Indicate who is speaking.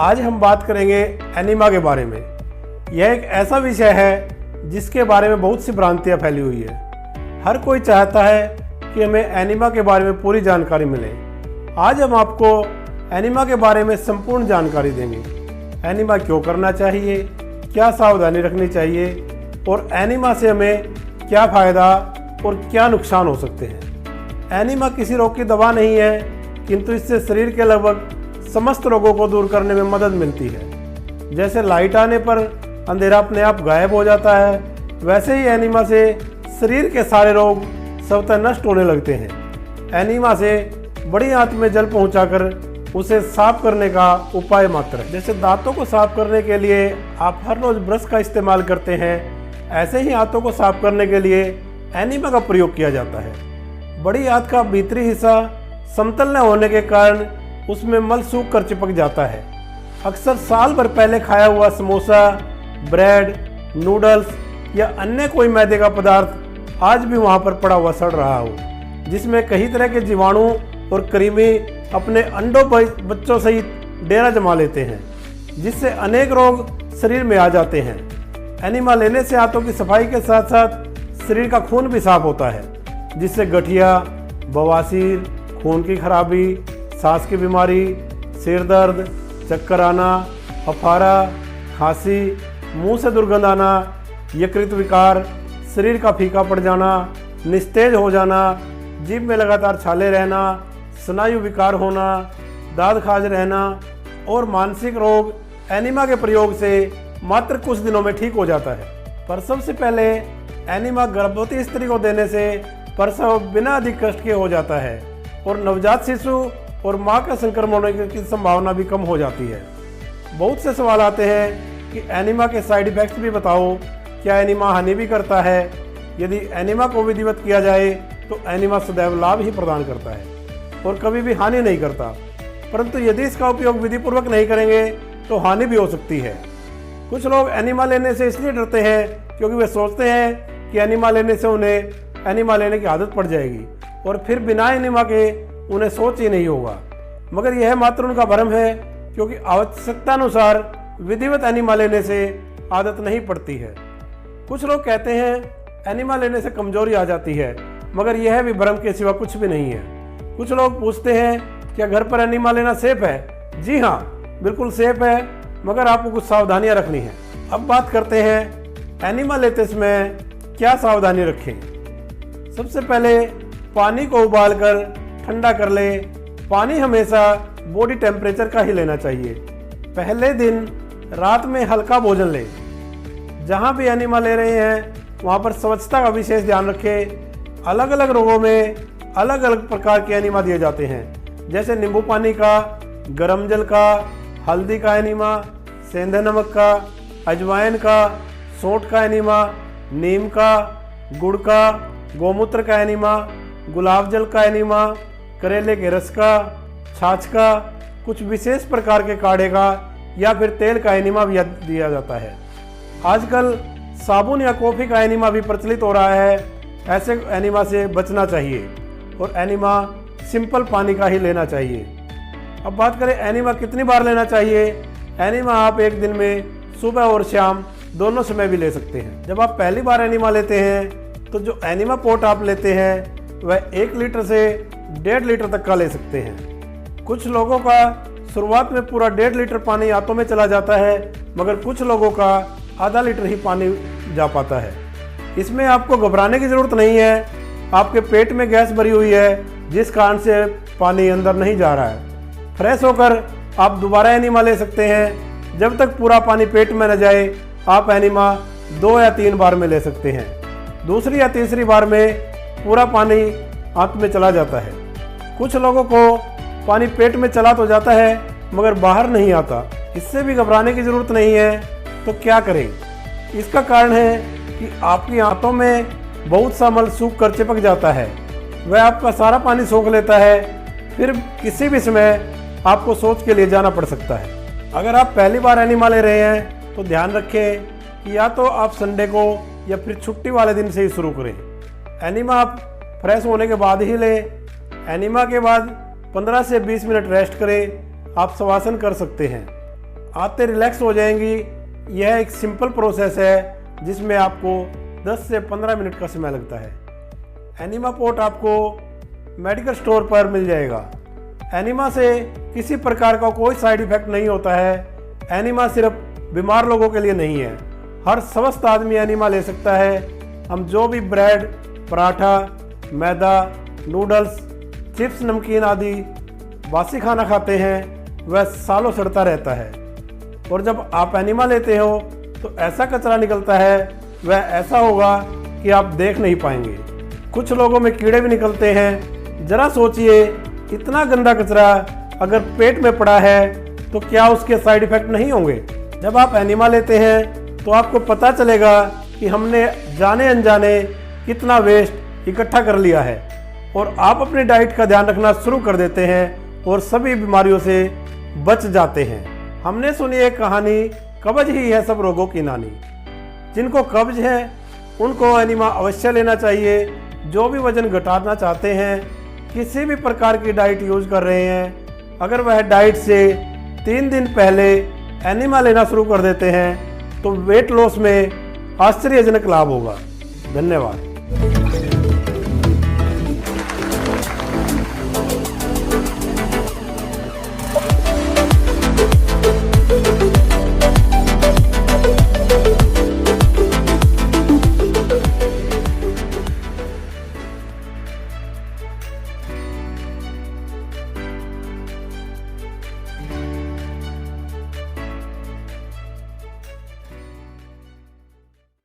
Speaker 1: आज हम बात करेंगे एनीमा के बारे में। यह एक ऐसा विषय है जिसके बारे में बहुत सी भ्रांतियाँ फैली हुई है। हर कोई चाहता है कि हमें एनीमा के बारे में पूरी जानकारी मिले। आज हम आपको एनीमा के बारे में संपूर्ण जानकारी देंगे। एनीमा क्यों करना चाहिए, क्या सावधानी रखनी चाहिए और एनीमा से हमें क्या फ़ायदा और क्या नुकसान हो सकते हैं। एनीमा किसी रोग की दवा नहीं है, किंतु इससे शरीर के लगभग समस्त रोगों को दूर करने में मदद मिलती है। जैसे लाइट आने पर अंधेरा अपने आप गायब हो जाता है, वैसे ही एनीमा से शरीर के सारे रोग स्वतः नष्ट होने लगते हैं। एनीमा से बड़ी आंत में जल पहुंचाकर उसे साफ करने का उपाय मात्र है। जैसे दांतों को साफ करने के लिए आप हर रोज ब्रश का इस्तेमाल करते हैं, ऐसे ही आंतों को साफ करने के लिए एनीमा का प्रयोग किया जाता है। बड़ी आंत का भीतरी हिस्सा समतल न होने के कारण उसमें मल सूख कर चिपक जाता है। अक्सर साल भर पहले खाया हुआ समोसा, ब्रेड, नूडल्स या अन्य कोई मैदे का पदार्थ आज भी वहां पर पड़ा हुआ सड़ रहा हो, जिसमें कई तरह के जीवाणु और कृमि अपने अंडों पर बच्चों सहित डेरा जमा लेते हैं, जिससे अनेक रोग शरीर में आ जाते हैं। एनीमा लेने से आंतों की सफाई के साथ साथ शरीर का खून भी साफ होता है, जिससे गठिया, बवासीर, खून की खराबी, सांस की बीमारी, सिर दर्द, चक्कर आना, अफारा, खांसी, मुंह से दुर्गंध आना, यकृत विकार, शरीर का फीका पड़ जाना, निस्तेज हो जाना, जीभ में लगातार छाले रहना, स्नायु विकार होना, दाद खाज रहना और मानसिक रोग एनीमा के प्रयोग से मात्र कुछ दिनों में ठीक हो जाता है। पर सबसे पहले एनीमा गर्भवती स्त्री को देने से प्रसव बिना अधिक कष्ट के हो जाता है और नवजात शिशु और मां का संक्रमण होने की संभावना भी कम हो जाती है। बहुत से सवाल आते हैं कि एनीमा के साइड इफेक्ट्स भी बताओ, क्या एनीमा हानि भी करता है? यदि एनीमा को विधिवत किया जाए तो एनीमा सदैव लाभ ही प्रदान करता है और कभी भी हानि नहीं करता, परंतु यदि इसका उपयोग विधिपूर्वक नहीं करेंगे तो हानि भी हो सकती है। कुछ लोग एनीमा लेने से इसलिए डरते हैं क्योंकि वे सोचते हैं कि एनीमा लेने से उन्हें एनीमा लेने की आदत पड़ जाएगी और फिर बिना एनीमा के उन्हें सोच ही नहीं होगा। मगर यह मात्र उनका भ्रम है, क्योंकि आवश्यकता अनुसार विधिवत एनीमा लेने से आदत नहीं पड़ती है। कुछ लोग कहते हैं एनीमा लेने से कमजोरी आ जाती है, मगर यह भी भ्रम के सिवा कुछ भी नहीं है। कुछ लोग पूछते हैं क्या घर पर एनीमा लेना सेफ है? जी हाँ, बिल्कुल सेफ है, मगर आपको कुछ सावधानियां रखनी है। अब बात करते हैं एनीमा लेते समय क्या सावधानी रखें। सबसे पहले पानी को उबालकर ठंडा कर ले। पानी हमेशा बॉडी टेम्परेचर का ही लेना चाहिए। पहले दिन रात में हल्का भोजन ले। जहाँ भी एनीमा ले रहे हैं वहाँ पर स्वच्छता का विशेष ध्यान रखें। अलग अलग रोगों में अलग अलग प्रकार के एनीमा दिए जाते हैं, जैसे नींबू पानी का, गर्म जल का, हल्दी का एनीमा, सेंधा नमक का, अजवाइन का, सौंठ का एनीमा, नीम का, गुड़ का, गोमूत्र का एनीमा, गुलाब जल का एनीमा, करेले के रस का, छाछ का, कुछ विशेष प्रकार के काढ़े का या फिर तेल का एनीमा भी दिया जाता है। आजकल साबुन या कॉफ़ी का एनीमा भी प्रचलित हो रहा है। ऐसे एनीमा से बचना चाहिए और एनीमा सिंपल पानी का ही लेना चाहिए। अब बात करें एनीमा कितनी बार लेना चाहिए। एनीमा आप एक दिन में सुबह और शाम दोनों समय भी ले सकते हैं। जब आप पहली बार एनीमा लेते हैं तो जो एनीमा पोट आप लेते हैं वह 1 लीटर से 1.5 लीटर तक का ले सकते हैं। कुछ लोगों का शुरुआत में पूरा 1.5 लीटर पानी आंतों में चला जाता है, मगर कुछ लोगों का आधा लीटर ही पानी जा पाता है। इसमें आपको घबराने की ज़रूरत नहीं है। आपके पेट में गैस भरी हुई है, जिस कारण से पानी अंदर नहीं जा रहा है। फ्रेश होकर आप दोबारा एनीमा ले सकते हैं। जब तक पूरा पानी पेट में न जाए आप एनीमा 2 या 3 बार में ले सकते हैं। दूसरी या तीसरी बार में पूरा पानी आंत में चला जाता है। कुछ लोगों को पानी पेट में चला तो जाता है मगर बाहर नहीं आता। इससे भी घबराने की ज़रूरत नहीं है। तो क्या करें? इसका कारण है कि आपकी आंतों में बहुत सा मल सूख कर चिपक जाता है। वह आपका सारा पानी सोख लेता है। फिर किसी भी समय आपको सोच के लिए जाना पड़ सकता है। अगर आप पहली बार एनीमा ले रहे हैं तो ध्यान रखें कि या तो आप संडे को या फिर छुट्टी वाले दिन से ही शुरू करें। एनीमा आप फ्रेश होने के बाद ही लें। एनीमा के बाद 15 से 20 मिनट रेस्ट करें। आप शवासन कर सकते हैं। आते रिलैक्स हो जाएंगी। यह एक सिंपल प्रोसेस है जिसमें आपको 10 से 15 मिनट का समय लगता है। एनिमा पोट आपको मेडिकल स्टोर पर मिल जाएगा। एनिमा से किसी प्रकार का कोई साइड इफेक्ट नहीं होता है। एनिमा सिर्फ बीमार लोगों के लिए नहीं है, हर स्वस्थ आदमी एनिमा ले सकता है। हम जो भी ब्रेड, पराठा, मैदा, नूडल्स, चिप्स, नमकीन आदि बासी खाना खाते हैं वह सालों सड़ता रहता है, और जब आप एनिमा लेते हो तो ऐसा कचरा निकलता है वह ऐसा होगा कि आप देख नहीं पाएंगे। कुछ लोगों में कीड़े भी निकलते हैं। जरा सोचिए, इतना गंदा कचरा अगर पेट में पड़ा है तो क्या उसके साइड इफेक्ट नहीं होंगे? जब आप एनिमा लेते हैं तो आपको पता चलेगा कि हमने जाने अनजाने कितना वेस्ट इकट्ठा कर लिया है, और आप अपनी डाइट का ध्यान रखना शुरू कर देते हैं और सभी बीमारियों से बच जाते हैं। हमने सुनी एक कहानी, कब्ज ही है सब रोगों की नानी। जिनको कब्ज है उनको एनिमा अवश्य लेना चाहिए। जो भी वजन घटाना चाहते हैं, किसी भी प्रकार की डाइट यूज कर रहे हैं, अगर वह डाइट से 3 दिन पहले एनिमा लेना शुरू कर देते हैं तो वेट लॉस में आश्चर्यजनक लाभ होगा। धन्यवाद।